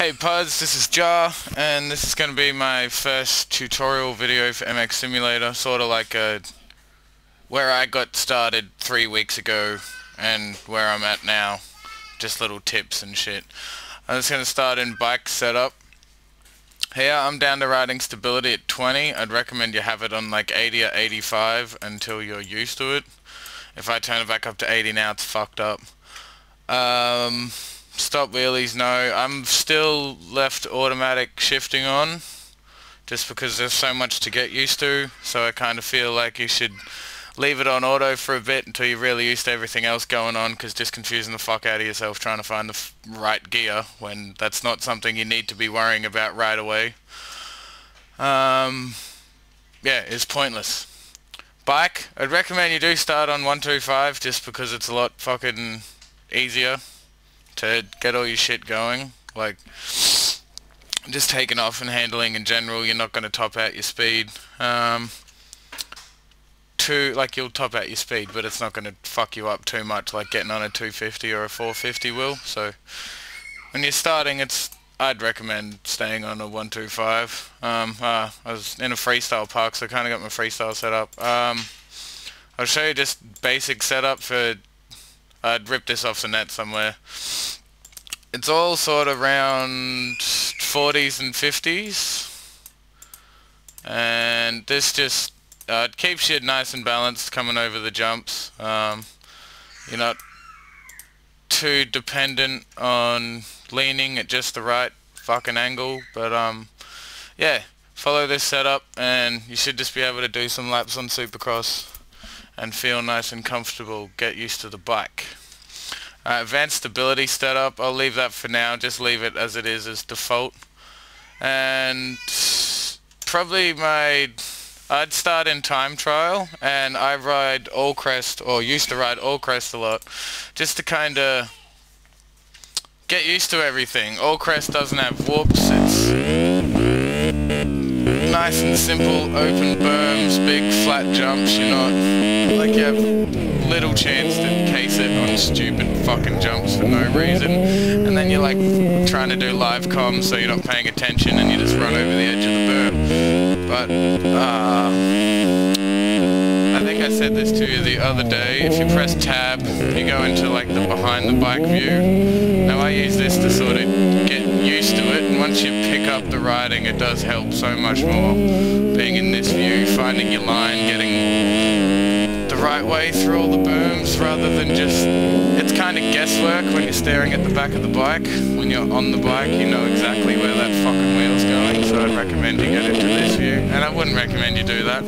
Hey Puds, this is Jar, and this is going to be my first tutorial video for MX Simulator, sort of like where I got started 3 weeks ago and where I'm at now, just little tips and shit. I'm just going to start in bike setup. Here I'm down to riding stability at 20. I'd recommend you have it on like 80 or 85 until you're used to it. If I turn it back up to 80 now, it's fucked up. Stop wheelies, no. I'm still left automatic shifting on, just because there's so much to get used to, so I kind of feel like you should leave it on auto for a bit until you're really used to everything else going on, because just confusing the fuck out of yourself trying to find the right gear when that's not something you need to be worrying about right away. Yeah, it's pointless. Bike, I'd recommend you do start on 125 just because it's a lot fucking easier to get all your shit going. Like, just taking off and handling in general, you're not going to top out your speed. You'll top out your speed, but it's not going to fuck you up too much like getting on a 250 or a 450 will. So when you're starting, I'd recommend staying on a 125. I was in a freestyle park, so I kind of got my freestyle set up. I'll show you just basic setup for... I'd rip this off the net somewhere. It's all sort of around 40s and 50s. And this just it keeps you nice and balanced coming over the jumps. You're not too dependent on leaning at just the right fucking angle. But yeah, follow this setup and you should just be able to do some laps on Supercross and feel nice and comfortable, get used to the bike. Advanced stability setup, I'll leave that for now, just leave it as it is as default. And probably I'd start in time trial, and I ride all crest, or used to ride all crest a lot, just to kinda get used to everything. All crest doesn't have whoops, it's nice and simple, open berms, big flat jumps. You're not like you have little chance to case it on stupid fucking jumps for no reason, and then you're like trying to do live comms so you're not paying attention and you just run over the edge of the berm. But I think I said this to you the other day, if you press tab you go into like the behind the bike view. Now I use this to sort of get used to it, and once you pick up the riding it does help so much more being in this view, finding your line, getting the right way through all the berms rather than just... It's kind of guesswork when you're staring at the back of the bike. When you're on the bike you know exactly where that fucking wheel's going, so I'd recommend you get into this view, and I wouldn't recommend you do that.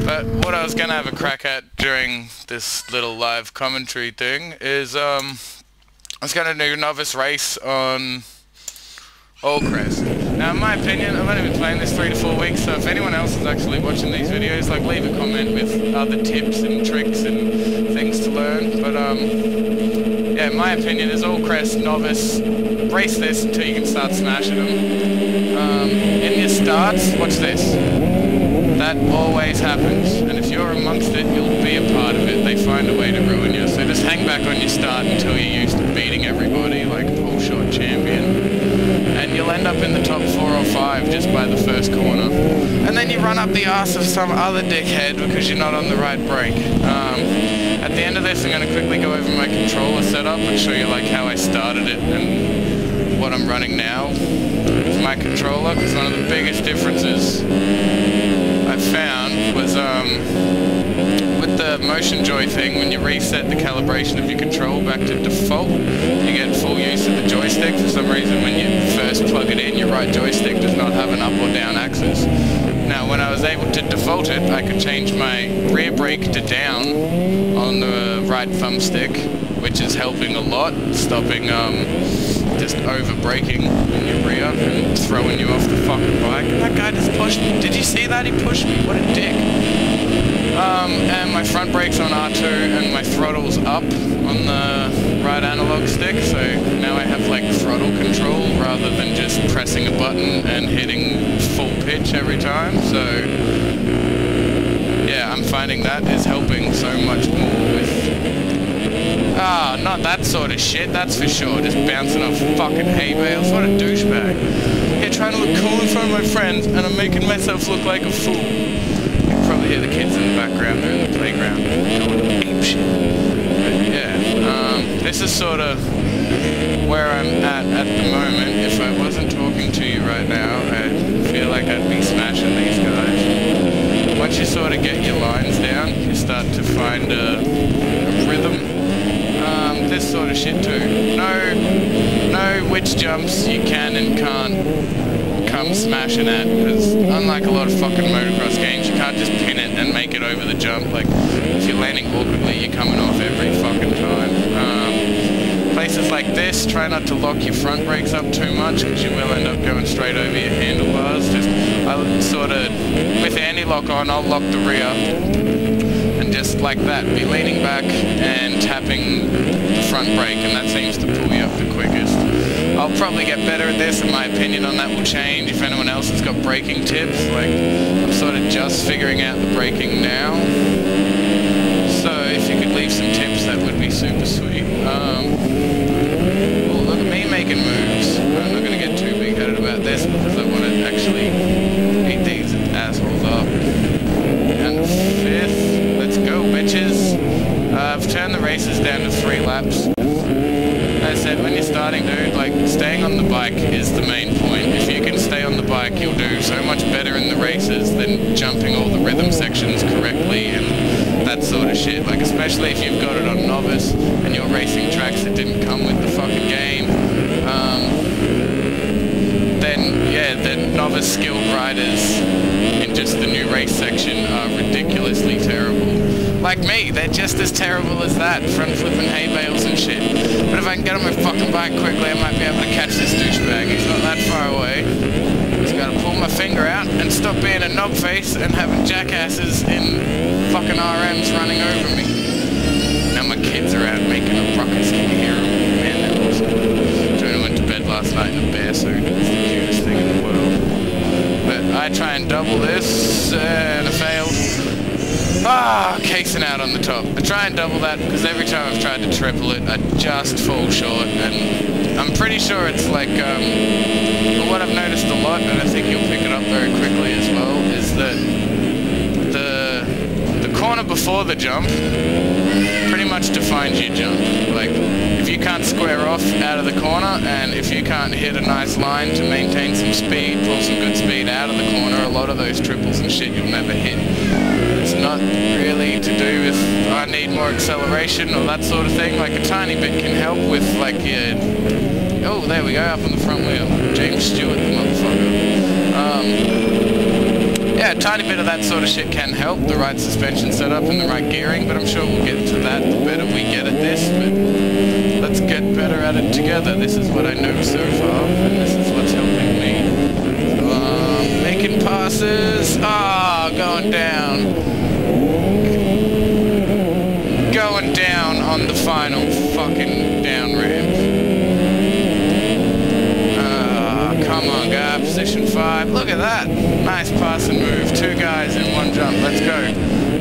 But what I was going to have a crack at during this little live commentary thing is I was going to do a novice race on all crest. Now in my opinion, I've only been playing this 3 to 4 weeks, so if anyone else is actually watching these videos, like leave a comment with other tips and tricks and things to learn. But yeah, in my opinion is all crest, novice, race this until you can start smashing them. In your starts, watch this. That always happens, and if you're amongst it, you'll be a part of it. They find a way to ruin you, so just hang back on your start until you're used to beating everybody like pull short champion. And you'll end up in the top 4 or 5 just by the first corner. And then you run up the arse of some other dickhead because you're not on the right brake. At the end of this I'm going to quickly go over my controller setup and show you like how I started it and what I'm running now with my controller, because one of the biggest differences I found was with the motion joy thing, when you reset the calibration of your control back to default, you get full use of the joystick. For some reason when you first plug it in, your right joystick does not have an up or down axis. Now when I was able to default it, I could change my rear brake to down on the right thumbstick, which is helping a lot, stopping just over braking in your rear and throwing you off the fucking bike. And that guy just pushed me. Did you see that? He pushed me. What a dick. And my front brake's on R2 and my throttle's up on the right analog stick, so now I have like throttle control rather than just pressing a button and hitting full pitch every time. So yeah, I'm finding that is helping so much more with Ah, not that sort of shit, that's for sure. Just bouncing off fucking hay bales. What a douchebag. Yeah, trying to look cool in front of my friends, and I'm making myself look like a fool. You can probably hear the kids in the background. They're in the playground. Going ape shit. But yeah, this is sort of where I'm at the moment. If I wasn't talking to you right now, I feel like I'd be smashing these guys. Once you sort of get your lines down, you start to find a rhythm. This sort of shit too. Know which jumps you can and can't come smashing at, because unlike a lot of fucking motocross games, you can't just pin it and make it over the jump. Like, if you're landing awkwardly, you're coming off every fucking time. Places like this, try not to lock your front brakes up too much, because you will end up going straight over your handlebars. I sort of, with anti-lock on, I'll lock the rear, and just like that, be leaning back and tapping the front brake, and that seems to pull you up the quickest. I'll probably get better at this, and my opinion on that will change if anyone else has got braking tips. Like, I'm sort of just figuring out the braking now. So if you could leave some tips, that would be super sweet. Well, look at me making moves. I'm not going to get too big-headed about this, because I want to actually beat these assholes up. And fifth, let's go, bitches. I've turned the races down to 3 laps. As I said, when you're starting, dude, like, staying on the bike is the main point. If you can stay on the bike, you'll do so much better in the races than jumping all the rhythm sections correctly and that sort of shit. Like, especially if you've got it on novice and you're racing tracks that didn't come with the fucking game, then, yeah, the novice skilled riders in just the new race section are ridiculously terrible. Like me, they're just as terrible as that, front flipping hay bales and shit. But if I can get on my fucking bike quickly, I might be able to catch this douchebag. He's not that far away. Just gotta pull my finger out and stop being a knobface and having jackasses in fucking RMs running over me. Now my kids are out making a ruckus, can you hear them? Man, they're awesome. Jonah went to bed last night in a bear suit. It's the cutest thing in the world. But I try and double this, and I failed. Ah, casing out on the top. I try and double that because every time I've tried to triple it, I just fall short, and I'm pretty sure it's like, well, what I've noticed a lot, and I think you'll pick it up very quickly as well, is that the corner before the jump pretty much defines your jump. Like, if you can't square off out of the corner, and if you can't hit a nice line to maintain some speed, pull some good speed out of the corner, a lot of those triples and shit you'll never hit. It's not really to do with I need more acceleration or that sort of thing. Like, a tiny bit can help with, like, your... Oh, there we go, up on the front wheel. James Stewart, the motherfucker. Yeah, a tiny bit of that sort of shit can help, the right suspension setup and the right gearing, but I'm sure we'll get to that the better we get at this. But let's get better at it together. This is what I know so far, and this is what's helping me. So, making passes. Ah, going down. Going down on the final fucking down ramp. Come on, guy. Position 5. Look at that. Nice pass and move. 2 guys in 1 jump. Let's go.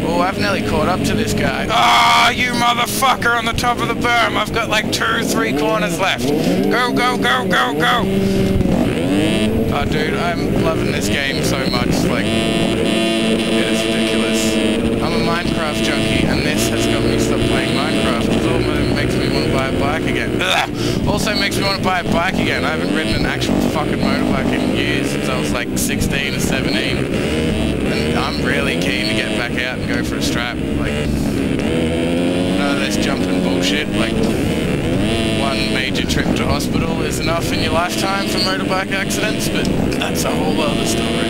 Oh, I've nearly caught up to this guy. Ah, you motherfucker on the top of the berm. I've got like 2-3 corners left. Go, go, go, go, go. Oh, dude, I'm loving this game so much. Like, it is ridiculous. I'm a Minecraft junkie, and this has got me stop playing Minecraft. It almost makes me want to buy a bike again. Ugh. Also makes me want to buy a bike again. I haven't ridden an actual fucking motorbike in years, since I was like 16 or 17. And I'm really keen to get back out and go for a strap. Like, none of this jumping bullshit. Like, 1 major trip to hospital is enough in your lifetime for motorbike accidents, but that's a whole other story.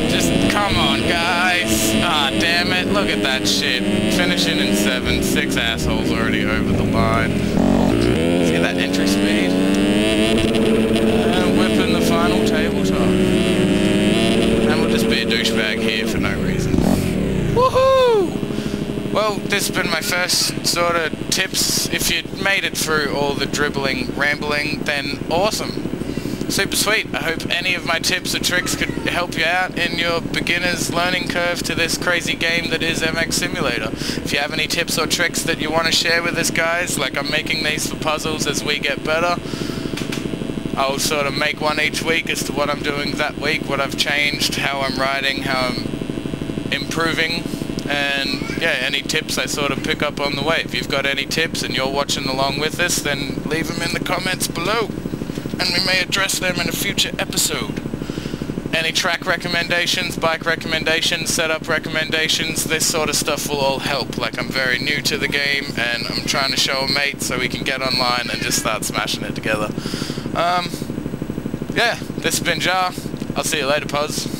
Just, come on, guys. Ah, damn it. Look at that shit. Finishing in 7, 6 assholes already over the line. See that entry speed? And whipping the final tabletop. And we'll just be a douchebag here for no reason. Woohoo! Well, this has been my first sort of tips. If you made it through all the dribbling, rambling, then awesome. Super sweet. I hope any of my tips or tricks could help you out in your beginner's learning curve to this crazy game that is MX Simulator. If you have any tips or tricks that you want to share with us, guys, like I'm making these for puzzles as we get better, I'll sort of make one each week as to what I'm doing that week, what I've changed, how I'm riding, how I'm improving, and yeah, any tips I sort of pick up on the way. If you've got any tips and you're watching along with us, then leave them in the comments below, and we may address them in a future episode. Any track recommendations, bike recommendations, setup recommendations, this sort of stuff will all help. Like, I'm very new to the game, and I'm trying to show a mate so we can get online and just start smashing it together. Yeah, this has been Jar. I'll see you later, Puz.